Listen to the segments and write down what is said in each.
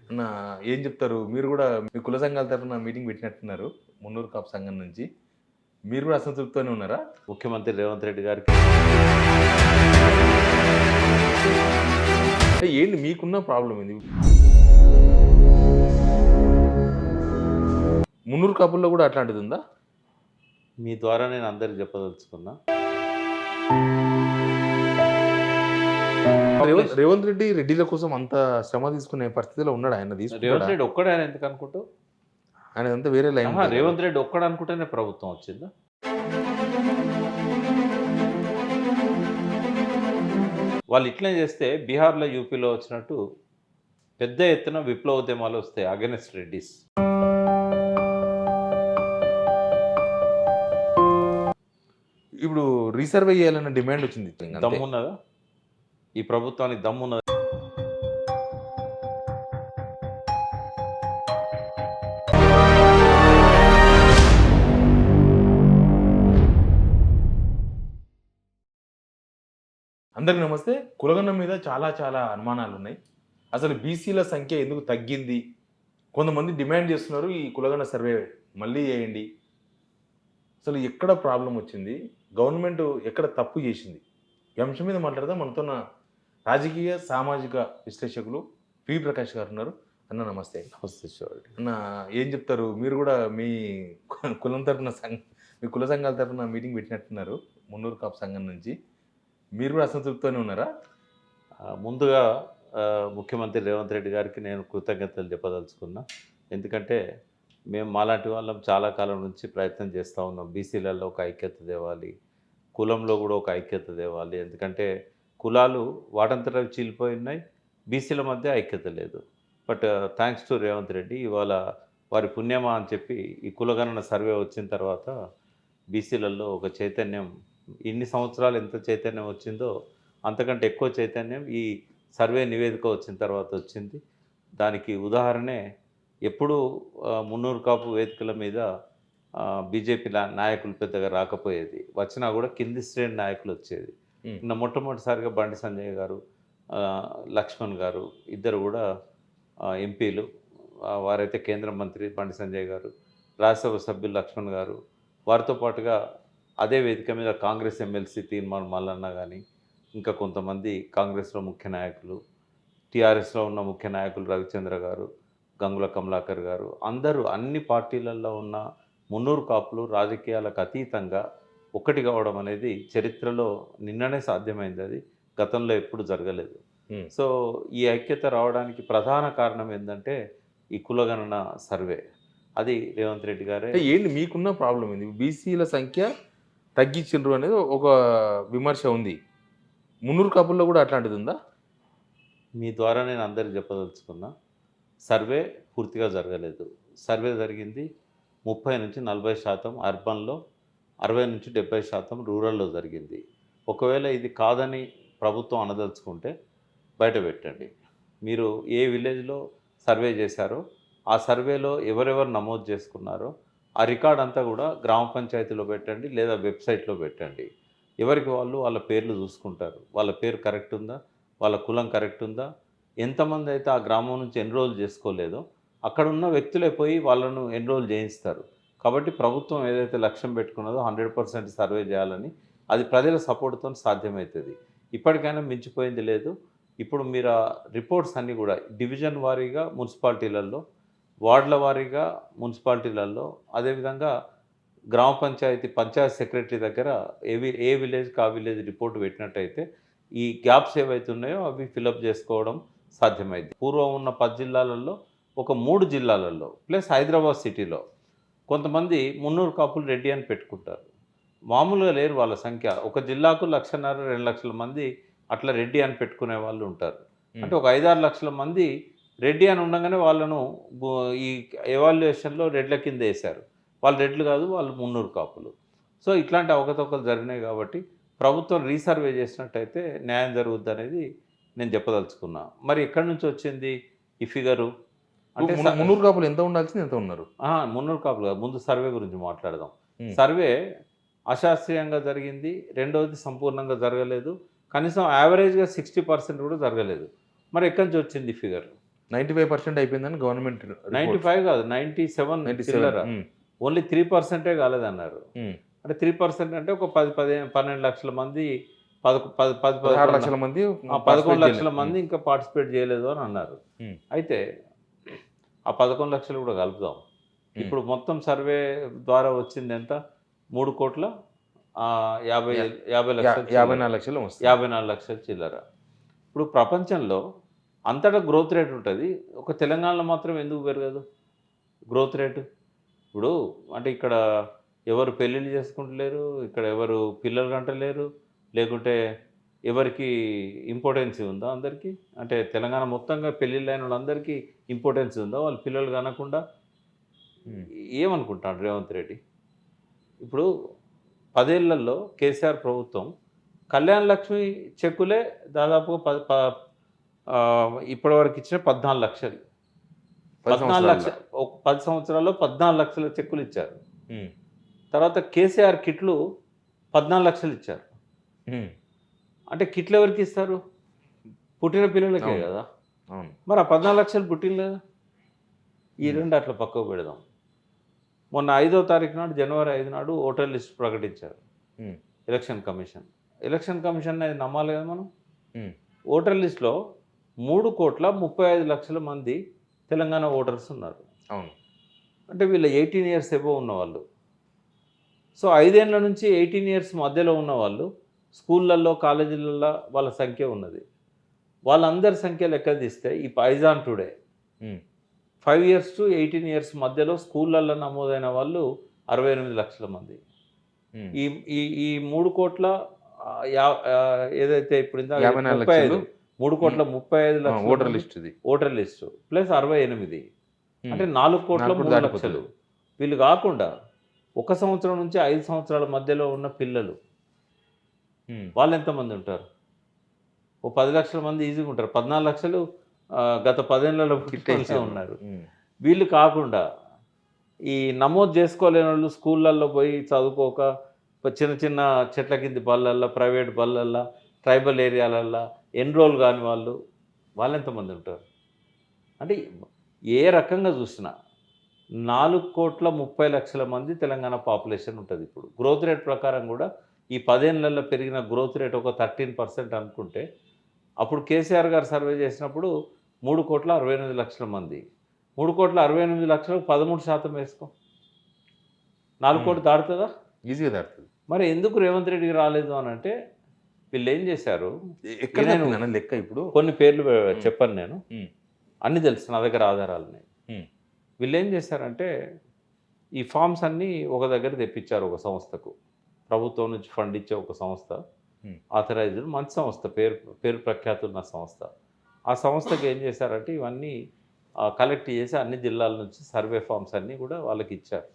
అన్న ఏం చెప్తారు? మీరు గూడా మీ కుల సంఘాల తరపున మీటింగ్ పెట్టినట్టున్నారు. మున్నూరు కాపు సంఘం నుంచి. మీరు గూడా అసంతృప్తితోనే ఉన్నారా? ముఖ్యమంత్రి రేవంత్ రెడ్డి గారికి అంటే ఏంటి మీకున్న ప్రాబ్లమ్ ఏంది? మున్నూరు కాపుల్లో గూడా అట్లాంటిదుందా? మీ ద్వారా నేను అందరికి చెప్పదలుచుకున్నా. రేవంత్ రెడ్డి రెడ్డిల కోసం అంత శ్రమ తీసుకునే పరిస్థితిలో ఉన్నాడా? ఆయన తీసుకుంటాడా? రేవంత్ రెడ్డి ఒక్కడే ఆయన ఎందుకు అనుకుంటావు? ఆయనదంతా వేరే లైన్ ఉంటది కదా! రేవంత్ రెడ్డి ఒక్కడు అనుకుంటేనే ప్రభుత్వం వచ్చిందా? వాళ్ళు ఇట్లనే చేస్తే బీహార్‌లో, యూపీలో వచ్చినట్టు పెద్ద ఎత్తున విప్లవోద్యమాలు వస్తాయి అగైన్స్ట్ రెడ్డిస్. ఇప్పుడు రీసర్వే చేయాలన్న డిమాండ్ వచ్చింది. అంతే. దమ్మున్నదా? ఈ ప్రభుత్వానికి దమ్మున్నదా? అందరికి నమస్తే. కులగణం మీద చాలా చాలా అనుమానాలున్నాయి. అసలు బీసీల సంఖ్య ఎందుకు తగ్గింది? కొంతమంది డిమాండ్ చేస్తున్నారు ఈ కులగణ సర్వే మళ్ళీ చేయండి. అసలు ఎక్కడ ప్రాబ్లమ్ వచ్చింది? గవర్నమెంట్ ఎక్కడ తప్పు చేసింది? ఈ అంశం మీద మాట్లాడదాం. మనతోన్న రాజకీయ, సామాజిక విశ్లేషకులు పి. ప్రకాష్ గారు ఉన్నారు. అన్న నమస్తే. నమస్తే చూడండి. అన్న ఏం చెప్తారు? మీరు కూడా మీ కులం తరపున మీ కుల సంఘాల తరపున మీటింగ్ పెట్టినట్టున్నారు. మున్నూరు కాపు సంఘం నుంచి. మీరు కూడా అసంతృప్తితోనే ఉన్నారా? ముందుగా ముఖ్యమంత్రి రేవంత్ రెడ్డి గారికి నేను కృతజ్ఞతలు చెప్పదలుచుకున్నా. ఎందుకంటే మేము మాలాంటి వాళ్ళం చాలా కాలం నుంచి ప్రయత్నం చేస్తూ ఉన్నాం. బీసీలలో ఒక ఐక్యత తేవాలి, కులంలో కూడా ఒక ఐక్యత తేవాలి. ఎందుకంటే కులాలు వాటంతట అవి చీలిపోయి ఉన్నాయి, బీసీల మధ్య ఐక్యత లేదు. But thanks to Revanth Reddy ఇవాళ వారి పుణ్యమా అని చెప్పి ఈ కులగణన సర్వే వచ్చిన తర్వాత బీసీలలో ఒక చైతన్యం, ఇన్ని సంవత్సరాలు ఎంత చైతన్యం వచ్చిందో అంతకంటే ఎక్కువ చైతన్యం ఈ సర్వే నివేదిక వచ్చిన తర్వాత వచ్చింది. దానికి ఉదాహరణే ఎప్పుడూ మున్నూరు కాపు వేదికల మీద బీజేపీ నాయకులు పెద్దగా రాకపోయేది. వచ్చినా కూడా కింది శ్రేణి నాయకులు వచ్చేది. మొట్టమొదటిసారిగా బండి సంజయ్ గారు, లక్ష్మణ్ గారు ఇద్దరు కూడా ఎంపీలు. వారైతే కేంద్ర మంత్రి బండి సంజయ్ గారు, రాజ్యసభ సభ్యులు లక్ష్మణ్ గారు, వారితో పాటుగా అదే వేదిక మీద కాంగ్రెస్ ఎమ్మెల్సీ తీర్మాన్ మల్లన్న కానీ, ఇంకా కొంతమంది కాంగ్రెస్లో ముఖ్య నాయకులు, టీఆర్ఎస్లో ఉన్న ముఖ్య నాయకులు రవిచంద్ర గారు, గంగుల కమలాకర్ గారు, అందరూ అన్ని పార్టీలలో ఉన్న మున్నూరు కాపులు రాజకీయాలకు అతీతంగా ఒకటి కావడం అనేది చరిత్రలో నిన్ననే సాధ్యమైంది. అది గతంలో ఎప్పుడు జరగలేదు. సో ఈ ఐక్యత రావడానికి ప్రధాన కారణం ఏంటంటే ఈ కులగణన సర్వే. అది రేవంత్ రెడ్డి గారే. ఏంటి మీకున్న ప్రాబ్లం ఏంది? బీసీల సంఖ్య తగ్గించిండ్రు అనేది ఒక విమర్శ ఉంది. మున్నూరు కాపుల్లో కూడా అట్లాంటిది ఉందా? మీ ద్వారా నేను అందరికి చెప్పదలుచుకున్నా. సర్వే పూర్తిగా జరగలేదు. సర్వే జరిగింది 30-40% అర్బన్లో, 60-70% రూరల్లో జరిగింది. ఒకవేళ ఇది కాదని ప్రభుత్వం అనదలుచుకుంటే బయట పెట్టండి. మీరు ఏ విలేజ్లో సర్వే చేశారో ఆ సర్వేలో ఎవరెవరు నమోదు చేసుకున్నారో ఆ రికార్డ్ అంతా కూడా గ్రామ పంచాయతీలో పెట్టండి, లేదా వెబ్సైట్లో పెట్టండి. ఎవరికి వాళ్ళు వాళ్ళ పేర్లు చూసుకుంటారు. వాళ్ళ పేరు కరెక్ట్ ఉందా, వాళ్ళ కులం కరెక్ట్ ఉందా, ఎంతమంది అయితే ఆ గ్రామం నుంచి ఎన్రోల్ చేసుకోలేదో అక్కడ ఉన్న వ్యక్తులే పోయి వాళ్ళను ఎన్రోల్ చేయిస్తారు. కాబట్టి ప్రభుత్వం ఏదైతే లక్ష్యం పెట్టుకున్నదో 100% సర్వే చేయాలని, అది ప్రజల సపోర్ట్తో సాధ్యమవుతుంది. ఇప్పటికైనా మించిపోయింది లేదు. ఇప్పుడు మీరు ఆ రిపోర్ట్స్ అన్నీ కూడా డివిజన్ వారీగా మున్సిపాలిటీలలో, వార్డుల వారీగా మున్సిపాలిటీలలో, అదేవిధంగా గ్రామ పంచాయతీ పంచాయత్ సెక్రటరీ దగ్గర ఏ విలేజ్కి ఆ విలేజ్ రిపోర్ట్ పెట్టినట్టయితే ఈ గ్యాప్స్ ఏవైతే ఉన్నాయో అవి ఫిలప్ చేసుకోవడం సాధ్యమైంది. పూర్వం ఉన్న 10 జిల్లాలలో ఒక 3 జిల్లాలలో ప్లస్ హైదరాబాద్ సిటీలో కొంతమంది మున్నూరు కాపులు రెడ్డి అని పెట్టుకుంటారు. మామూలుగా లేరు వాళ్ళ సంఖ్య. ఒక జిల్లాకు 1,50,000 2 లక్షల మంది అట్లా రెడ్డి అని పెట్టుకునే వాళ్ళు ఉంటారు. అంటే ఒక 5-6 లక్షల మంది రెడ్డి అని ఉండగానే వాళ్ళను ఈ ఎవాల్యుయేషన్లో రెడ్ల కింద వేశారు. వాళ్ళు రెడ్లు కాదు, వాళ్ళు మున్నూరు కాపులు. సో ఇట్లాంటి అవకతవకలు జరిగినాయి కాబట్టి ప్రభుత్వం రీసర్వే చేసినట్టయితే న్యాయం జరుగుద్ది అనేది నేను చెప్పదలుచుకున్నా. మరి ఎక్కడి నుంచి వచ్చింది ఈ ఫిగరు? అంటే మున్నూరు కాపులు ఎంత ఉండాల్సింది ఎంత ఉన్నారు? మున్నూరు కాపులు కాదు, ముందు సర్వే గురించి మాట్లాడదాం. సర్వే అశాస్త్రీయంగా జరిగింది. రెండవది సంపూర్ణంగా జరగలేదు. కనీసం యావరేజ్గా 60% కూడా జరగలేదు. మరి ఎక్కడి నుంచి వచ్చింది ఫిగర్? 95% అయిపోయిందని గవర్నమెంట్ 95 కాదు, 97 చిల్లర. ఓన్లీ 3% కాలేదన్నారు. అంటే 3% అంటే ఒక 12 లక్షల మంది 16 లక్షల మంది 11 లక్షల మంది ఇంకా పార్టిసిపేట్ చేయలేదు అని అన్నారు. అయితే ఆ 11 లక్షలు కూడా కలుపుదాం. ఇప్పుడు మొత్తం సర్వే ద్వారా వచ్చింది ఎంత? 3,50,50,00,000 లక్షలు 54 లక్షల చిల్లర. ఇప్పుడు ప్రపంచంలో అంతటా గ్రోత్ రేట్ ఉంటుంది, ఒక తెలంగాణలో మాత్రం ఎందుకు పెరగదు గ్రోత్ రేటు? ఇప్పుడు అంటే ఇక్కడ ఎవరు పెళ్ళిళ్ళు చేసుకుంటలేరు, ఇక్కడ ఎవరు పిల్లలు కంటలేరు, లేకుంటే ఎవరికి ఇంపార్టెన్స్ ఉందా అందరికీ? అంటే తెలంగాణ మొత్తంగా పెళ్ళిళ్ళు అయిన వాళ్ళందరికీ ఇంపార్టెన్స్ ఉందా వాళ్ళు పిల్లలు కనకుండా? ఏమనుకుంటాడు రేవంత్ రెడ్డి? ఇప్పుడు 10 ఏళ్లలో కేసీఆర్ ప్రభుత్వం కళ్యాణ లక్ష్మి చెక్కులే దాదాపు ఇప్పటివరకు ఇచ్చిన 14 లక్షలు. 14 లక్షలు 10 సంవత్సరాల్లో 14 లక్షల చెక్కులు ఇచ్చారు. తర్వాత కేసీఆర్ కిట్లు 14 లక్షలు ఇచ్చారు. అంటే కిట్లు ఎవరికి ఇస్తారు? పుట్టిన పిల్లలకే కదా. మరి ఆ 14 లక్షలు పుట్టిన లేదా? ఈ రెండు అట్లా పక్కకు పెడదాం. మొన్న 5వ తారీఖు నాడు, జనవరి 5 నాడు ఓటర్ లిస్ట్ ప్రకటించారు ఎలక్షన్ కమిషన్. ఎలక్షన్ కమిషన్ అనేది నమ్మాలి కదా మనం. ఓటర్ లిస్ట్లో 3,35,00,000 మంది తెలంగాణ ఓటర్స్ ఉన్నారు. అవును. అంటే వీళ్ళ 18 ఇయర్స్ ఎబోవ్ ఉన్నవాళ్ళు. సో 5 ఏళ్ల నుంచి 18 ఇయర్స్ మధ్యలో ఉన్నవాళ్ళు స్కూళ్ళల్లో, కాలేజీలలో వాళ్ళ సంఖ్య ఉన్నది. వాళ్ళందరి సంఖ్య లెక్క తీస్తే ఈ పైజాన్ టుడే 5 ఇయర్స్ టు 18 ఇయర్స్ మధ్యలో స్కూళ్ళల్లో నమోదైన వాళ్ళు 68 లక్షల మంది. ఈ 3 కోట్ల ఏదైతే ఇప్పుడు 3,35,00,000 voter list, voter list plus 68 అంటే 4,03,00,000. వీళ్ళు కాకుండా 1 సంవత్సరం నుంచి 5 సంవత్సరాల మధ్యలో ఉన్న పిల్లలు వాళ్ళు ఎంతమంది ఉంటారు? ఓ 10 లక్షల మంది ఈజీగా ఉంటారు. 14 లక్షలు గత 10 ఏళ్లలో ఉన్నారు. వీళ్ళు కాకుండా ఈ నమోదు చేసుకోలేని వాళ్ళు స్కూళ్ళల్లో పోయి చదువుకోక చిన్న చిన్న చెట్ల కింది బళ్ళల్లో, ప్రైవేట్ బళ్ళల్లో, ట్రైబల్ ఏరియాలల్లో ఎన్రోల్ కాని వాళ్ళు ఎంతమంది ఉంటారు? అంటే ఏ రకంగా చూసినా 4,30,00,000 మంది తెలంగాణ పాపులేషన్ ఉంటుంది. ఇప్పుడు గ్రోత్ రేట్ ప్రకారం కూడా ఈ 10 ఏళ్లలో పెరిగిన గ్రోత్ రేట్ ఒక 13% అనుకుంటే, అప్పుడు కేసీఆర్ గారు సర్వే చేసినప్పుడు 3,68,00,000 మంది. 3,68,00,000 13% వేసుకో, 4 కోట్లు దాడుతుందా? ఈజీగా దాడుతుంది. మరి ఎందుకు రేవంత్ రెడ్డికి రాలేదు అని అంటే, వీళ్ళు ఏం చేశారు? ఎక్కడ లెక్క ఇప్పుడు కొన్ని పేర్లు చెప్పను నేను, అన్నీ తెలుసు, నా దగ్గర ఆధారాలు ఉన్నాయి. వీళ్ళు ఏం చేశారంటే ఈ ఫామ్స్ అన్నీ ఒక దగ్గర తెప్పించారు ఒక సంస్థకు, ప్రభుత్వం నుంచి ఫండ్ ఇచ్చే ఒక సంస్థ, ఆథరైజ్డ్ మంచి సంస్థ, పేరు ప్రఖ్యాతున్న సంస్థ. ఆ సంస్థకి ఏం చేశారంటే ఇవన్నీ కలెక్ట్ చేసి అన్ని జిల్లాల నుంచి సర్వే ఫామ్స్ అన్నీ కూడా వాళ్ళకి ఇచ్చారు.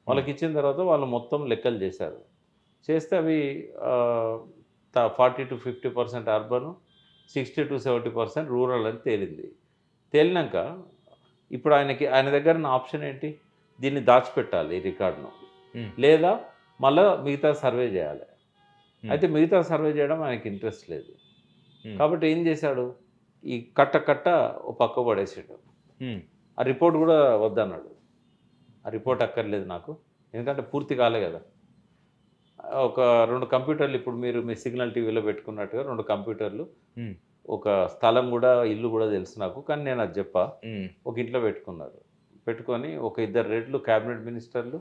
వాళ్ళకి ఇచ్చిన తర్వాత వాళ్ళు మొత్తం లెక్కలు చేశారు. చేస్తే అవి 40 to 50% అర్బన్, 60 to 70% రూరల్ అని తేలింది. తేలినాక ఇప్పుడు ఆయన దగ్గర ఉన్న ఆప్షన్ ఏంటి? దీన్ని దాచిపెట్టాలి ఈ రికార్డును, లేదా మళ్ళీ మిగతా సర్వే చేయాలి. అయితే మిగతా సర్వే చేయడం ఆయనకి ఇంట్రెస్ట్ లేదు. కాబట్టి ఏం చేశాడు? ఈ కట్ట ఓ పక్క పడేసాడు. ఆ రిపోర్ట్ కూడా వద్దన్నాడు. ఆ రిపోర్ట్ అక్కర్లేదు నాకు, ఎందుకంటే పూర్తి కాలే కదా. ఒక 2 కంప్యూటర్లు ఇప్పుడు మీరు మీ సిగ్నల్ టీవీలో పెట్టుకున్నట్టుగా 2 కంప్యూటర్లు, ఒక స్థలం కూడా, ఇల్లు కూడా తెలుసు నాకు, కానీ నేను అది చెప్పా. ఒక ఇంట్లో పెట్టుకొని ఒక 2 రెడ్లు క్యాబినెట్ మినిస్టర్లు,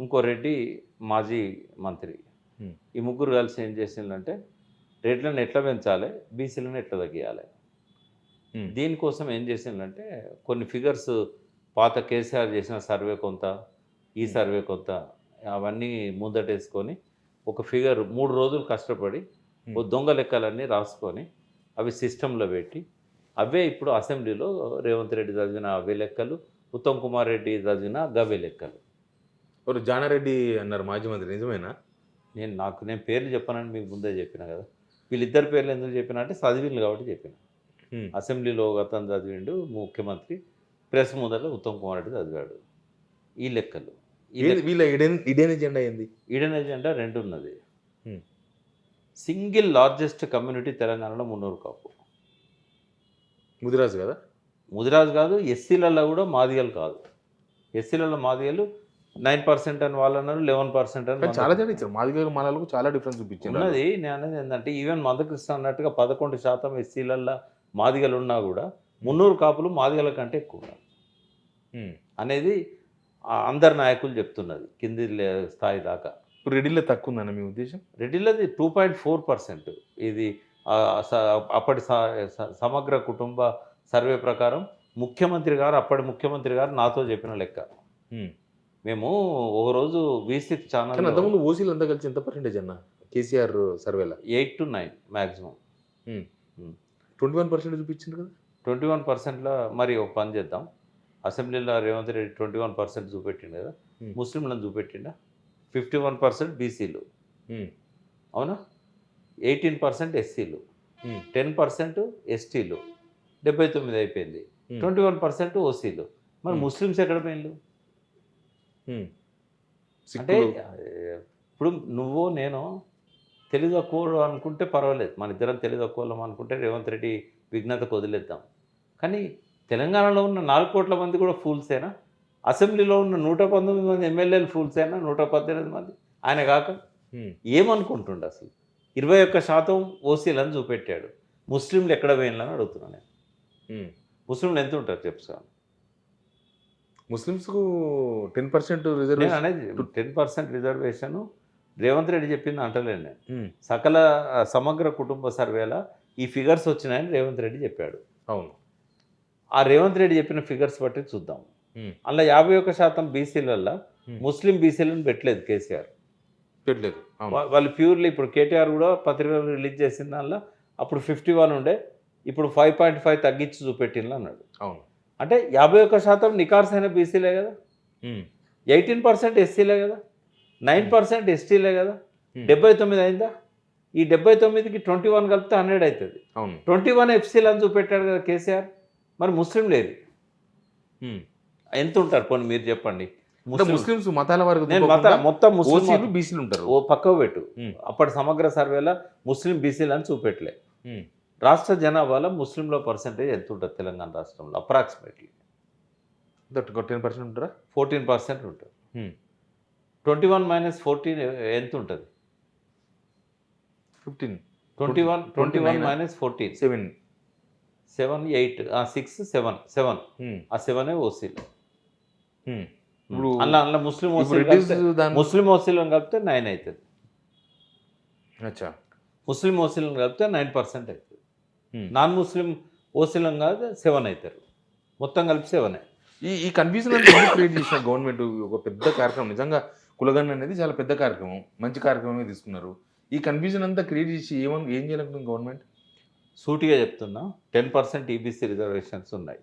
ఇంకో రెడ్డి మాజీ మంత్రి, ఈ ముగ్గురు కలిసి ఏం చేసిందంటే రేట్లను ఎట్లా పెంచాలి, బీసీలను ఎట్లా తగ్గియాలి, దీనికోసం ఏం చేసిందంటే కొన్ని ఫిగర్స్, పాత కేసీఆర్ చేసిన సర్వే కొంత, ఈ సర్వే కొంత, అవన్నీ ముందటేసుకొని ఒక ఫిగర్ 3 రోజులు కష్టపడి ఓ దొంగ లెక్కలన్నీ రాసుకొని అవి సిస్టంలో పెట్టి, అవే ఇప్పుడు అసెంబ్లీలో రేవంత్ రెడ్డి చదివిన అవే లెక్కలు, ఉత్తమ్ కుమార్ రెడ్డి చదివిన గవే లెక్కలు. ఒక జానారెడ్డి అన్నారు మాజీ మంత్రి, నిజమేనా? నేను పేర్లు చెప్పానని మీకు ముందే చెప్పిన కదా. వీళ్ళిద్దరు పేర్లు ఎందుకు చెప్పినా అంటే చదివిండు కాబట్టి చెప్పిన. అసెంబ్లీలో అతను చదివిండు ముఖ్యమంత్రి, ప్రెస్ ముందర ఉత్తమ్ కుమార్ రెడ్డి చదివాడు. ఈ లెక్కలు వీళ్ళ ఇడెన్ ఎజెండా ఏంది? ఈడెన్ ఎజెండా 2 ఉన్నది. సింగిల్ లార్జెస్ట్ కమ్యూనిటీ తెలంగాణలో మున్నూరు కాపు. ముదిరాజు కదా? ముదిరాజు కాదు, ఎస్సీలలో కూడా మాదిగలు కాదు. ఎస్సీలలో మాదిగలు 9% అని వాళ్ళు అన్నారు, 11% అని కానీ చాలా మందకృష్ణ. తేడా ఇచ్చారు మాదిగలు మాలలకు చాలా డిఫరెన్స్ చూపించారు ఉన్నది. నేను అనేది ఏంటంటే ఈవెన్ మందకృష్ణ అన్నట్టుగా 11% ఎస్సీలల్లో మాదిగలు ఉన్నా కూడా 300 కాపులు మాదిగల కంటే ఎక్కువ ఉన్నారు అనేది అందరు నాయకులు చెప్తున్నది కింది స్థాయి దాకా. ఇప్పుడు రెడ్డిలో తక్కువ ఉందన్న మీ ఉద్దేశం? రెడ్డిలది 2.4%. ఇది అప్పటి సమగ్ర కుటుంబ సర్వే ప్రకారం అప్పటి ముఖ్యమంత్రి గారు నాతో చెప్పిన లెక్క. మేము ఒకరోజు V6 కానీ ఛానల్ అంతకుముందు ఓసీలు అంతా కలిసి ఎంత పర్సెంటేజ్ అన్న కేసీఆర్ సర్వేలో? 8 to 9 మ్యాక్సిమం. 21% చూపించింది కదా. 21%లో మరి ఒక పని చేద్దాం. అసెంబ్లీలో రేవంత్ రెడ్డి 21% చూపెట్టిండు కదా, ముస్లింలను చూపెట్టిండా? 51% బీసీలు, అవునా? 18% ఎస్సీలు, 10% ఎస్టీలు, 79 అయిపోయింది. 21% ఓసీలు. మరి ముస్లిమ్స్ ఎక్కడ పోయిండు? అంటే ఇప్పుడు నువ్వు నేను తెలుగు తక్కువ అనుకుంటే పర్వాలేదు, మన ఇద్దరం తెలుగు తక్కువ అనుకుంటే రేవంత్ రెడ్డి విఘ్నతకు వదిలేద్దాం. కానీ తెలంగాణలో ఉన్న 4 కోట్ల మంది కూడా ఫూల్సేనా? అసెంబ్లీలో ఉన్న 119 మంది ఎమ్మెల్యేలు ఫూల్సేనా? 118 మంది ఆయన కాక ఏమనుకుంటుండ అసలు? 21% ఓసీలను చూపెట్టాడు. ముస్లింలు ఎక్కడ పోయినని అడుగుతున్నాను నేను. ముస్లింలు ఎంత ఉంటారు చెప్తాను? ముస్లిమ్స్కు 10% నేను రిజర్వేషన్ అనేది 10% రిజర్వేషన్ రేవంత్ రెడ్డి చెప్పింది అంటలేను నేను. సకల సమగ్ర కుటుంబ సర్వేల ఈ ఫిగర్స్ వచ్చినాయని రేవంత్ రెడ్డి చెప్పాడు. అవును. ఆ రేవంత్ రెడ్డి చెప్పిన ఫిగర్స్ బట్టి చూద్దాం. అందులో 51% బీసీలల్లో ముస్లిం బీసీలను పెట్టలేదు కేసీఆర్. పెట్టలేదు. వాళ్ళు ప్యూర్లీ ఇప్పుడు కేటీఆర్ కూడా పత్రికలు రిలీజ్ చేసిన దానిలో అప్పుడు 51 ఉండే, ఇప్పుడు 5.5 తగ్గించి చూపెట్టిండ్రు అన్నాడు. అవును. అంటే 51% నికార్సైన బీసీలే కదా, 18% ఎస్సీలే కదా, 9% ఎస్టీలే కదా, 79 అయిందా? ఈ 79కి 21 కలిపితే 100 అవుతుంది. అవును. 21 ఎఫ్సీలు అని చూపెట్టాడు కదా కేసీఆర్. మరి ముస్లిం లేదు, ఎంత ఉంటారు పోనీ మీరు చెప్పండి? ముస్లిమ్స్ మతాల వరకు మొత్తం ముస్లిం బీసీలు ఉంటారు. ఓ పక్కకు పెట్టు. అప్పటి సమగ్ర సర్వేలో ముస్లిం బీసీలు అని చూపెట్టలే. రాష్ట్ర జనాభాలో ముస్లింల పర్సెంటేజ్ ఎంత ఉంటుంది తెలంగాణ రాష్ట్రంలో? అప్రాక్సిమేట్లీ 10% ఉంటారా? 14% ఉంటుంది. 21 - 14 ఎంత ఉంటుంది? 15. 21 - 14 7. 7, 8, 6, 7. ఆ 7 ఓసీలు. ఇప్పుడు అందులో ముస్లిం ఓసీలను కలిపితే 9 అవుతుంది. అచ్చా. ముస్లిం ఓసీలను కలిపితే 9% అవుతుంది. నాన్ ముస్లిం ఓసీలను కాదు 7 అవుతారు. మొత్తం కలిపి 7. ఈ కన్ఫ్యూజన్ అంతా ఎందుకు క్రియేట్ చేసిన గవర్నమెంట్? ఒక పెద్ద కార్యక్రమం, నిజంగా కులగన్న అనేది చాలా పెద్ద కార్యక్రమం, మంచి కార్యక్రమమే తీసుకున్నారు. ఈ కన్ఫ్యూజన్ అంతా క్రియేట్ చేసి ఏం చేయాలనుకుంటుంది గవర్నమెంట్? సూటిగా చెప్తున్నా, 10% ఈబీసీ రిజర్వేషన్స్ ఉన్నాయి.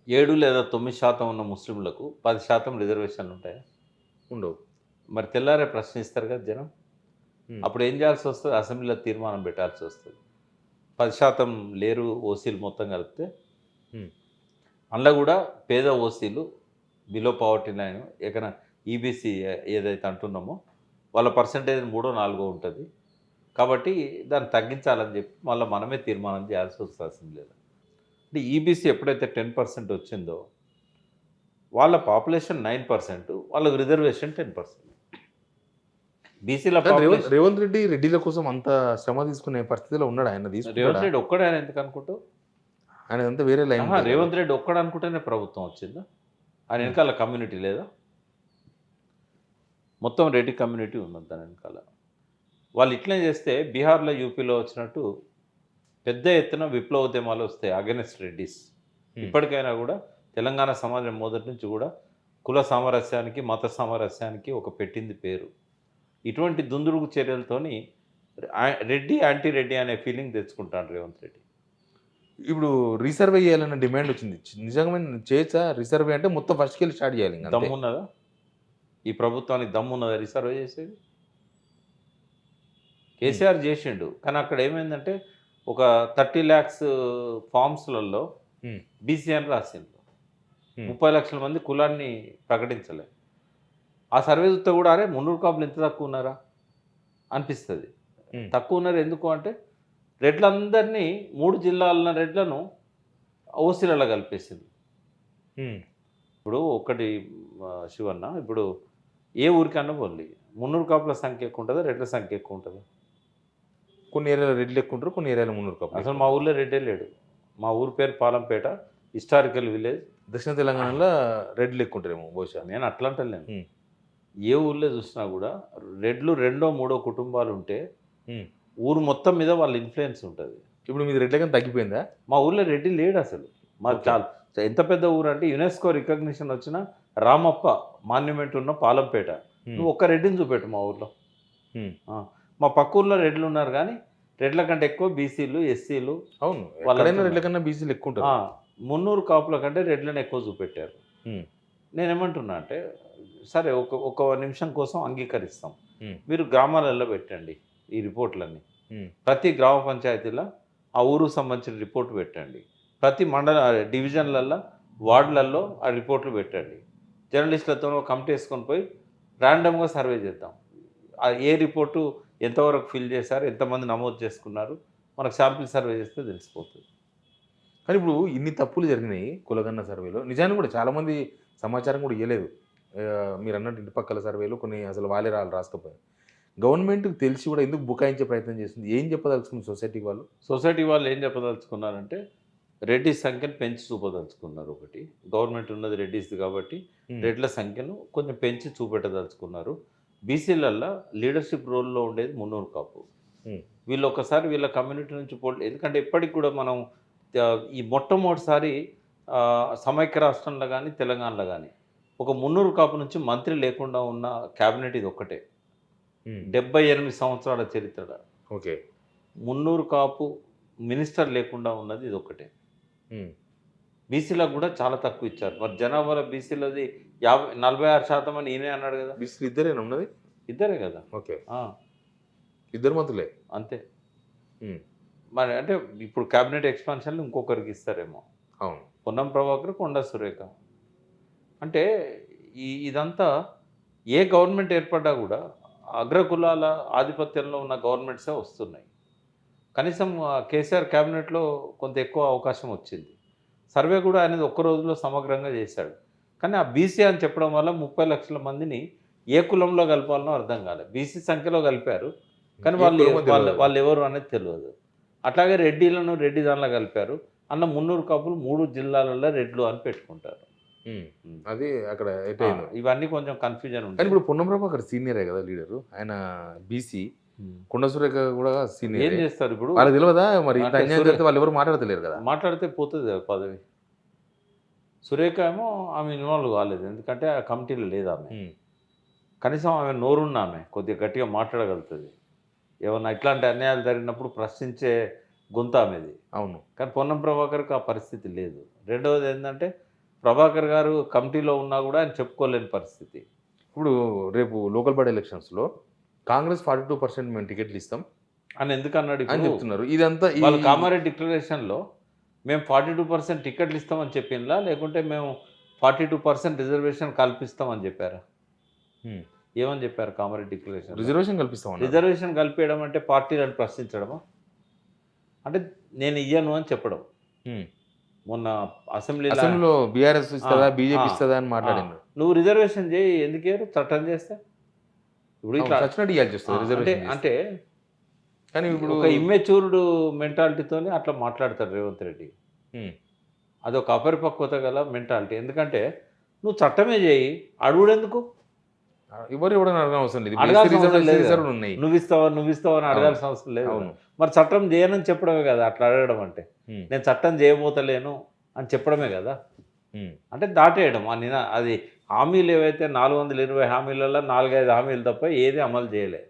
7 లేదా 9% ఉన్న ముస్లింలకు 10% రిజర్వేషన్లు ఉంటాయా? ఉండవు. మరి తెల్లారే ప్రశ్నిస్తారు కదా జనం. అప్పుడు ఏం చేయాల్సి వస్తుంది? అసెంబ్లీలో తీర్మానం పెట్టాల్సి వస్తుంది. 10% లేరు ఓసీలు మొత్తం కలిపితే. అందులో కూడా పేద ఓసీలు, బిలో పవర్టీ లైన్, ఎక్కడ ఈబీసీ ఏదైతే అంటున్నామో వాళ్ళ పర్సంటేజ్ 3-4 ఉంటుంది. కాబట్టి దాన్ని తగ్గించాలని చెప్పి మళ్ళీ మనమే తీర్మానం చేయాల్సి వస్తుంది అసెంబ్లీలో. అంటే ఈబీసీ ఎప్పుడైతే 10% వచ్చిందో వాళ్ళ పాపులేషన్ 9%, వాళ్ళకి రిజర్వేషన్ 10%. బీసీల రేవంత్ రెడ్డి రెడ్డిల కోసం అంత శ్రమ తీసుకునే పరిస్థితిలో ఉన్నాడు ఆయన? రేవంత్ రెడ్డి ఒక్కడే ఆయన ఎందుకు అనుకుంటావు? ఆయన అంతా వేరే లైన్. రేవంత్ రెడ్డి ఒక్కడు అనుకుంటేనే ప్రభుత్వం వచ్చిందా? ఆయన వెనకాల కమ్యూనిటీ లేదా? మొత్తం రెడ్డి కమ్యూనిటీ ఉన్నది దాని వెనకాల. వాళ్ళు ఇట్లనే చేస్తే బీహార్లో, యూపీలో వచ్చినట్టు పెద్ద ఎత్తున విప్లవోద్యమాలు వస్తాయి అగెన్స్ట్ రెడ్డిస్. ఇప్పటికైనా కూడా తెలంగాణ సమాజం మొదటి నుంచి కూడా కుల సామరస్యానికి, మత సామరస్యానికి ఒక పెట్టింది పేరు. ఇటువంటి దుందుడుగు చర్యలతోని రెడ్డి యాంటీ రెడ్డి అనే ఫీలింగ్ తెచ్చుకుంటాడు రేవంత్ రెడ్డి. ఇప్పుడు రీసర్వే చేయాలన్న డిమాండ్ వచ్చింది. నిజంగా చేయొచ్చా రీసర్వే? అంటే మొత్తం ఫస్ట్కి వెళ్ళి స్టార్ట్ చేయాలి. దమ్మున్నదా ఈ ప్రభుత్వానికి? దమ్మున్నదా రీసర్వే చేసేది? కేసీఆర్ చేసిండు, కానీ అక్కడ ఏమైందంటే ఒక 30 lakhs ఫామ్స్లలో బీసీ అని రాసిండు. 30 లక్షల మంది కులాన్ని ప్రకటించలే. ఆ సర్వే చూస్తే కూడా అరే 300 కాపులు ఎంత తక్కువ ఉన్నారా అనిపిస్తుంది. తక్కువ ఉన్నారు ఎందుకు అంటే రెడ్లందరినీ 3 జిల్లాల రెడ్లను ఓసీలలో కలిపేసింది. ఉమ్. ఇప్పుడు ఒకటి శివన్న, ఇప్పుడు ఏ ఊరికన్నా పోన్లి, మున్నూరు కాపుల సంఖ్య ఎక్కువ ఉంటుందా, రెడ్ల సంఖ్య ఎక్కువ ఉంటుందా? కొన్ని ఏరియాలో రెడ్లు ఎక్కువ ఉంటారు, కొన్ని ఏరియాలో మున్నూరు కాపులు అసలు ఎక్కువ మా ఊర్లో రెడ్డే లేడు. మా ఊరి పేరు పాలంపేట, హిస్టారికల్ విలేజ్. ఉంటారు. దక్షిణ తెలంగాణలో రెడ్లు ఎక్కువ ఉంటారేమో బహుశా. నేను అట్లా అంటలేను. ఉమ్. ఏ ఊళ్ళో చూసినా కూడా రెడ్లు రెండో మూడో కుటుంబాలు ఉంటే ఉమ్. ఊరు మొత్తం మీద వాళ్ళ ఇన్ఫ్లుయెన్స్ ఉంటుంది. ఇప్పుడు మీది రెడ్ల కానీ తగ్గిపోయిందా? మా ఊళ్ళో రెడ్డి లేడు అసలు. మా Okay. చాలా ఎంత పెద్ద ఊరు అంటే యునెస్కో రికగ్నిషన్ వచ్చిన రామప్ప మాన్యుమెంట్ ఉన్న పాలంపేట. నువ్వు ఒక్క రెడ్డిని చూపెట్టు మా ఊర్లో. ఉమ్. మా పక్క ఊర్లో రెడ్లు ఉన్నారు కానీ రెడ్ల కంటే ఎక్కువ బీసీలు, ఎస్సీలు. అవును, వాళ్ళ ఎక్కడైనా రెడ్ల కన్నా బీసీలు ఎక్కువ ఉంటారు. మున్నూరు కాపుల కంటే రెడ్లను ఎక్కువ చూపెట్టారు. ఉమ్. నేనేమంటున్నా అంటే సరే, ఒక నిమిషం కోసం అంగీకరిస్తాం. ఉమ్. మీరు గ్రామాలలో పెట్టండి ఈ రిపోర్ట్లన్నీ. ఉమ్. ప్రతి గ్రామ పంచాయతీలో ఆ ఊరుకు సంబంధించిన రిపోర్ట్ పెట్టండి. ప్రతి మండల డివిజన్లలో, వార్డులలో ఆ రిపోర్ట్లు పెట్టండి. జర్నలిస్టులతో కమిటీ వేసుకొని పోయి ర్యాండమ్గా సర్వే చేద్దాం. ఏ రిపోర్టు ఎంతవరకు ఫిల్ చేశారు, ఎంతమంది నమోదు చేసుకున్నారు, మనకు శాంపిల్ సర్వే చేస్తే తెలిసిపోతుంది. కానీ ఇప్పుడు ఇన్ని తప్పులు జరిగినాయి కులగన్న సర్వేలో, నిజానికి కూడా చాలామంది సమాచారం కూడా ఇవ్వలేదు. మీరు అన్నట్టు ఇంటి పక్కల సర్వేలు కొన్ని అసలు వాళ్ళే రాసుకపోయారు. గవర్నమెంట్కి తెలిసి కూడా ఎందుకు బుకాయించే ప్రయత్నం చేస్తుంది? ఏం చెప్పదలుచుకుంది సొసైటీకి వాళ్ళు? సొసైటీ వాళ్ళు ఏం చెప్పదలుచుకున్నారంటే రెడ్డి సంఖ్యను పెంచి చూపదలుచుకున్నారు. ఒకటి, గవర్నమెంట్ ఉన్నది రెడ్డిస్ది కాబట్టి రెడ్ల సంఖ్యను కొంచెం పెంచి చూపెట్టదలుచుకున్నారు. బీసీలల్లో లీడర్షిప్ రోల్లో ఉండేది మున్నూరు కాపు. వీళ్ళు ఒకసారి వీళ్ళ కమ్యూనిటీ నుంచి ఎందుకంటే ఇప్పటికి కూడా మనం ఈ మొట్టమొదటిసారి సమైక్య రాష్ట్రంలో కానీ తెలంగాణలో కానీ ఒక మున్నూరు కాపు నుంచి మంత్రి లేకుండా ఉన్న క్యాబినెట్ ఇది ఒక్కటే. 78 సంవత్సరాల చరిత్ర. ఓకే. మున్నూరు కాపు మినిస్టర్ లేకుండా ఉన్నది ఇది ఒక్కటే. బీసీలకు కూడా చాలా తక్కువ ఇచ్చారు. మరి జనాభాలో బీసీలది 46% అని ఈయనే అన్నాడు కదా. బీసీలు ఇద్దరేనా ఉన్నది? ఇద్దరే కదా. ఓకే. ఇద్దరు మంత్రులే అంతే. మరి అంటే ఇప్పుడు క్యాబినెట్ ఎక్స్పాన్షన్లు ఇంకొకరికి ఇస్తారేమో. అవును. పొన్నం ప్రభాకర్, కొండా సురేఖ. అంటే ఇదంతా ఏ గవర్నమెంట్ ఏర్పడ్డా కూడా అగ్రకులాల ఆధిపత్యంలో ఉన్న గవర్నమెంట్సే వస్తున్నాయి. కనీసం కేసీఆర్ క్యాబినెట్లో కొంత ఎక్కువ అవకాశం వచ్చింది. సర్వే కూడా అనేది ఒక్క రోజులో సమగ్రంగా చేశాడు. కానీ ఆ బీసీ అని చెప్పడం వల్ల 30 లక్షల మందిని ఏ కులంలో కలపాలనో అర్థం కాలేదు. బీసీ సంఖ్యలో కలిపారు కానీ వాళ్ళు ఎవరు అనేది తెలియదు. అట్లాగే రెడ్డిలను రెడ్డి దానిలో కలిపారు. అన్న మున్నూరు కాపులు 3 జిల్లాలలో రెడ్లు అని పెట్టుకుంటారు. అది అక్కడ ఇవన్నీ కొంచెం కన్ఫ్యూజన్ ఉంటుంది. ఇప్పుడు పొన్నం ప్రభాకర్ సీనియరే కదా లీడరు, ఆయన బీసీ. కొండ సురేఖ కూడా సీనియర్. ఏం చేస్తారు ఇప్పుడు? వాళ్ళకి తెలియదా మరి వాళ్ళు ఎవరు మాట్లాడతలేరు కదా. మాట్లాడితే పోతుంది పదవి. సురేఖ ఏమో ఆమె ఇన్వాల్వ్ కాలేదు, ఎందుకంటే ఆ కమిటీలో లేదు ఆమె. కనీసం ఆమె నోరున్న ఆమె కొద్దిగా గట్టిగా మాట్లాడగలుగుతుంది. ఏమన్నా ఇట్లాంటి అన్యాయాలు జరిగినప్పుడు ప్రశ్నించే గొంతు ఆమెది. అవును. కానీ పొన్నం ప్రభాకర్కి ఆ పరిస్థితి లేదు. రెండవది ఏంటంటే ప్రభాకర్ గారు కమిటీలో ఉన్నా కూడా ఆయన చెప్పుకోలేని పరిస్థితి. ఇప్పుడు రేపు లోకల్ బాడీ ఎలక్షన్స్లో కాంగ్రెస్ 42% మేము టికెట్లు ఇస్తాం అని ఎందుకు అన్నాడు అని చెప్తున్నారు. ఇదంతా వాళ్ళు కామారెడ్డి డిక్లరేషన్లో మేము 42% టికెట్లు ఇస్తామని చెప్పిందా, లేకుంటే మేము 42% రిజర్వేషన్ కల్పిస్తామని చెప్పారా? ఏమని చెప్పారు కామారెడ్డి డిక్లరేషన్? రిజర్వేషన్ కల్పిస్తాం. రిజర్వేషన్ కల్పించడం అంటే పార్టీలను ప్రశ్నించడమా? అంటే నేను ఇయ్యను అని చెప్పడం. మొన్న అసెంబ్లీలో బీఆర్ఎస్ ఇస్తుందా బీజేపీ ఇస్తుందా అని మాట్లాడింది. నువ్వు రిజర్వేషన్ చేయి, ఎందుకు చట్టం చేస్తే ఇప్పుడు ఇట్లా అంటే కానీ ఇప్పుడు ఒక ఇమ్మెచ్యూర్డ్ మెంటాలిటీతోనే అట్లా మాట్లాడతారు రేవంత్ రెడ్డి. అదొక అపరిపక్వత గల మెంటాలిటీ. ఎందుకంటే నువ్వు చట్టమే చేయి, అడుగుడెందుకు? ఎవరు అడగాల్సిన అవసరం లేదు. నువ్వు ఇస్తావా అని అడగాల్సిన అవసరం లేదు. మరి చట్టం చేయనని చెప్పడమే కదా అట్లా అడగడం అంటే. నేను చట్టం చేయబోతలేను అని చెప్పడమే కదా. అంటే దాటేయడం. అది హామీలు ఏవైతే 420 హామీలలో 4-5 హామీలు తప్ప ఏది అమలు చేయలే.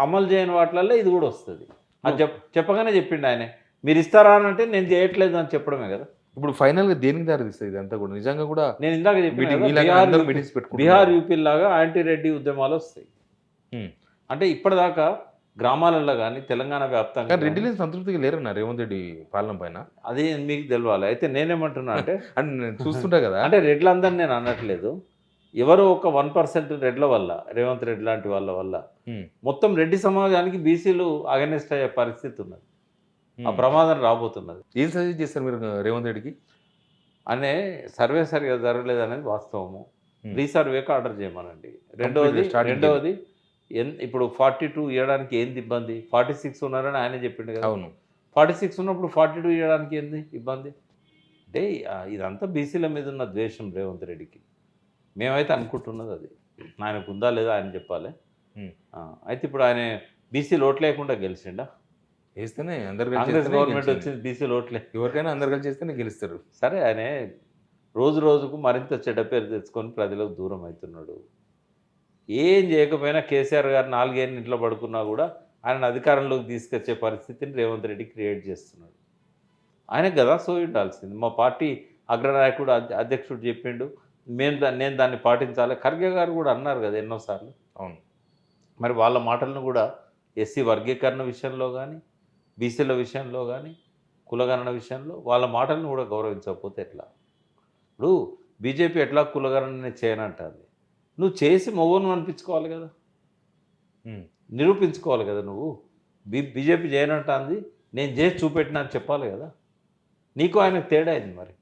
అమలు చేయని వాటిలలో ఇది కూడా వస్తుంది. అది చెప్పగానే చెప్పిండు ఆయన, మీరు ఇస్తారా అని అంటే నేను చేయట్లేదు అని చెప్పడమే కదా. ఇప్పుడు ఫైనల్గా దేనికి దారి తీస్తుంది ఇదంతా కూడా? నిజంగా కూడా నేను ఇందాక చెప్పిన బీహార్ యూపీ లాగా యాంటీ రెడ్డి ఉద్యమాలు వస్తాయి. అంటే ఇప్పటిదాకా గ్రామాలలో కానీ తెలంగాణ వ్యాప్తంగా రెడ్డిని సంతృప్తిగా లేరన్నా రేవంత్ రెడ్డి పాలన పైన. అది మీకు తెలవాలి. అయితే నేనేమంటున్నా అంటే చూస్తుంటా కదా, అంటే రెడ్లందరినీ నేను అనట్లేదు. ఎవరో ఒక 1% రెడ్ల వల్ల, రేవంత్ రెడ్డి లాంటి వాళ్ళ వల్ల మొత్తం రెడ్డి సమాజానికి బీసీలు అగెనిస్ట్ అయ్యే పరిస్థితి ఉన్నది. ఆ ప్రమాదం రాబోతున్నది. ఏం సజెస్ట్ చేస్తారు మీరు రేవంత్ రెడ్డికి? అనే సర్వే సరిగా జరగలేదు అనేది వాస్తవము. రీసర్వేకి ఆర్డర్ చేయమనండి. రెండవది స్టార్టింగ్ ఇప్పుడు 42 ఇవ్వడానికి ఏంది ఇబ్బంది? 46 ఉన్నారని ఆయనే చెప్పిండు కదా. అవును. 46 ఉన్నప్పుడు 42 ఇవ్వడానికి ఏంది ఇబ్బంది? అంటే ఇదంతా బీసీల మీద ఉన్న ద్వేషం రేవంత్ రెడ్డికి. మేమైతే అనుకుంటున్నది అది. ఆయనకు ఉందా లేదా ఆయన చెప్పాలి. అయితే ఇప్పుడు ఆయన బీసీలు ఓట్లు లేకుండా గెలిచిండా? వేస్తేనే అందరు కాంగ్రెస్ గవర్నమెంట్ వచ్చింది బీసీలు ఓట్లే. ఎవరికైనా అందరు కలిసి చేస్తేనే గెలుస్తారు. సరే ఆయనే రోజు రోజుకు మరింత చెడ్డ పేరు తెచ్చుకొని ప్రజలకు దూరం అవుతున్నాడు. ఏం చేయకపోయినా కేసీఆర్ గారు 4 ఏళ్ళు ఇంట్లో పడుకున్నా కూడా ఆయన అధికారంలోకి తీసుకొచ్చే పరిస్థితిని రేవంత్ రెడ్డి క్రియేట్ చేస్తున్నాడు. ఆయనకు కదా సోయి ఉండాల్సింది. మా పార్టీ అగ్రనాయకుడు అధ్యక్షుడు చెప్పిండు, నేను దాన్ని పాటించాలి. ఖర్గే గారు కూడా అన్నారు కదా ఎన్నోసార్లు. అవును. మరి వాళ్ళ మాటలను కూడా ఎస్సీ వర్గీకరణ విషయంలో కానీ, బీసీల విషయంలో కానీ, కులగణన విషయంలో వాళ్ళ మాటలను కూడా గౌరవించకపోతే ఎట్లా? ఇప్పుడు బీజేపీ ఎట్లా కులగణన చేయనంటుంది. నువ్వు చేసి మగోను అనిపించుకోవాలి కదా, నిరూపించుకోవాలి కదా. నువ్వు బీజేపీ చేయనంటుంది, నేను చేసి చూపెట్టినా అని చెప్పాలి కదా. నీకు ఆయనకు తేడా అయింది. మరి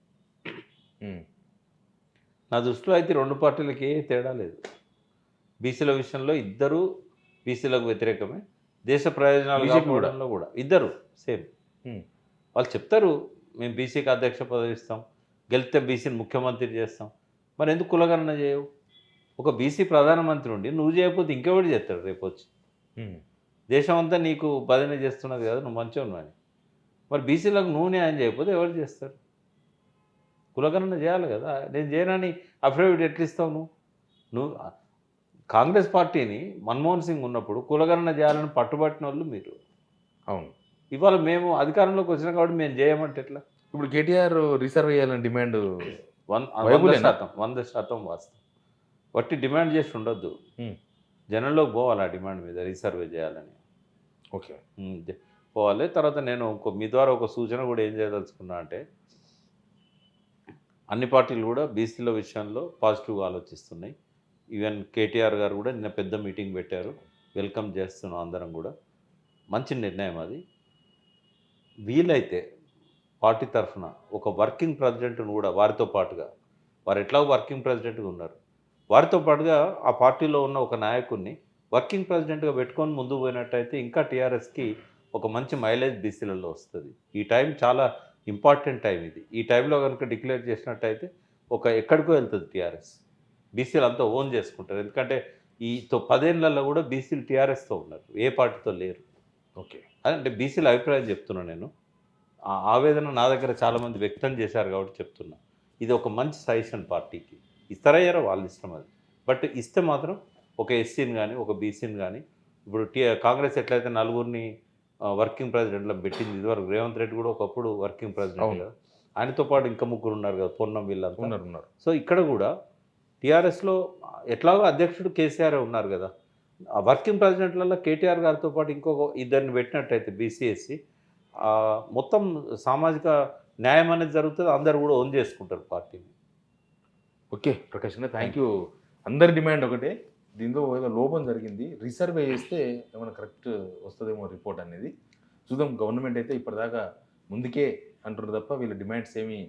నా దృష్టిలో అయితే 2 పార్టీలకి ఏ తేడా లేదు. బీసీల విషయంలో ఇద్దరు బీసీలకు వ్యతిరేకమే, దేశ ప్రయోజనాలు కాపాడంలో కూడా ఇద్దరు సేమ్. వాళ్ళు చెప్తారు మేము బీసీకి అధ్యక్ష పదవి ఇస్తాం, గెలిస్తే బీసీని ముఖ్యమంత్రి చేస్తాం. మరి ఎందుకు కులగణన చేయవు? ఒక బీసీ ప్రధానమంత్రి ఉండి నువ్వు చేయకపోతే ఇంకెవడు చేస్తాడు రేపు వచ్చి? దేశం అంతా నీకు బదిలీ చేస్తున్నది కదా, నువ్వు మంచిగా అని. మరి బీసీలకు నువ్వు న్యాయం చేయకపోతే ఎవరు చేస్తారు? కులగణన చేయాలి కదా. నేను చేయనని అఫిడవిట్ ఎట్లా ఇస్తావు? నువ్వు కాంగ్రెస్ పార్టీని మన్మోహన్ సింగ్ ఉన్నప్పుడు కులగణన చేయాలని పట్టుబట్టిన వాళ్ళు మీరు. అవును. ఇవాళ మేము అధికారంలోకి వచ్చినా కాబట్టి మేము చేయమంటే ఎట్లా? ఇప్పుడు కేటీఆర్ రీసర్వ్ చేయాలని డిమాండ్ 100% వాస్తవం. వట్టి డిమాండ్ చేసి ఉండొద్దు, జనంలోకి పోవాలి. ఆ డిమాండ్ మీద రీసర్వే చేయాలని ఓకే పోవాలి. తర్వాత నేను మీ ద్వారా ఒక సూచన కూడా ఏం చేయదలుచుకున్నా అంటే, అన్ని పార్టీలు కూడా బీసీల విషయంలో పాజిటివ్గా ఆలోచిస్తున్నాయి. ఈవెన్ కేటీఆర్ గారు కూడా నిన్న పెద్ద మీటింగ్ పెట్టారు. వెల్కమ్ చేస్తున్నాం అందరం కూడా. మంచి నిర్ణయం అది. వీలైతే పార్టీ తరఫున ఒక వర్కింగ్ ప్రెసిడెంట్ను కూడా వారితో పాటుగా, వారు ఎట్లా వర్కింగ్ ప్రెసిడెంట్గా ఉన్నారు, వారితో పాటుగా ఆ పార్టీలో ఉన్న ఒక నాయకుడిని వర్కింగ్ ప్రెసిడెంట్గా పెట్టుకొని ముందుకు పోయినట్టయితే ఇంకా టీఆర్ఎస్కి ఒక మంచి మైలేజ్ బీసీలలో వస్తుంది. ఈ టైం చాలా ఇంపార్టెంట్ టైం ఇది. ఈ టైంలో కనుక డిక్లేర్ చేసినట్టయితే ఎక్కడికో వెళ్తుంది టీఆర్ఎస్. బీసీలు అంతా ఓన్ చేసుకుంటారు. ఎందుకంటే ఈ 10 ఏళ్లలో కూడా బీసీలు టీఆర్ఎస్తో ఉన్నారు, ఏ పార్టీతో లేరు. ఓకే, అంటే బీసీల అభిప్రాయం చెప్తున్నా నేను. ఆ ఆవేదన నా దగ్గర చాలామంది వ్యక్తం చేశారు కాబట్టి చెప్తున్నా. ఇది ఒక మంచి సజెషన్ పార్టీకి. ఇస్తారయ్యారో వాళ్ళ ఇష్టం అది. బట్ ఇస్తే మాత్రం ఒక ఎస్సీని కానీ ఒక బీసీని కానీ, ఇప్పుడు కాంగ్రెస్ ఎట్లయితే 4గురిని వర్కింగ్ ప్రెసిడెంట్లో పెట్టింది, ఇదివరకు రేవంత్ రెడ్డి కూడా ఒకప్పుడు వర్కింగ్ ప్రెసిడెంట్ కదా, ఆయనతో పాటు ఇంకా 3 ఉన్నారు కదా, పొన్నం వీళ్ళంతా ఉన్నారు. సో ఇక్కడ కూడా టీఆర్ఎస్లో ఎట్లాగో అధ్యక్షుడు కేసీఆర్ ఉన్నారు కదా, ఆ వర్కింగ్ ప్రెసిడెంట్లలో కేటీఆర్ గారితో పాటు ఇంకొక 2 పెట్టినట్టయితే బీసీ ఎస్సీ మొత్తం సామాజిక న్యాయం అనేది జరుగుతుంది. అందరు కూడా ఓన్ చేసుకుంటారు పార్టీని. ఓకే ప్రకాష్ అన్న, థ్యాంక్ యూ. అందరి డిమాండ్ ఒకటే, దీంతో ఏదో లోపం జరిగింది, రీసర్వే చేస్తే ఏమైనా కరెక్ట్ వస్తుందేమో రిపోర్ట్ అనేది చూద్దాం. గవర్నమెంట్ అయితే ఇప్పటిదాకా ముందుకే అంటున్నారు తప్ప వీళ్ళ డిమాండ్స్ ఏమీ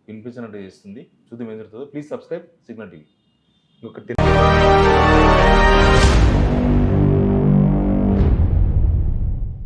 వినిపించినట్టు చేస్తుంది. చూద్దాం ఏం జరుగుతుందో. Please subscribe signal TV. ఇంకొక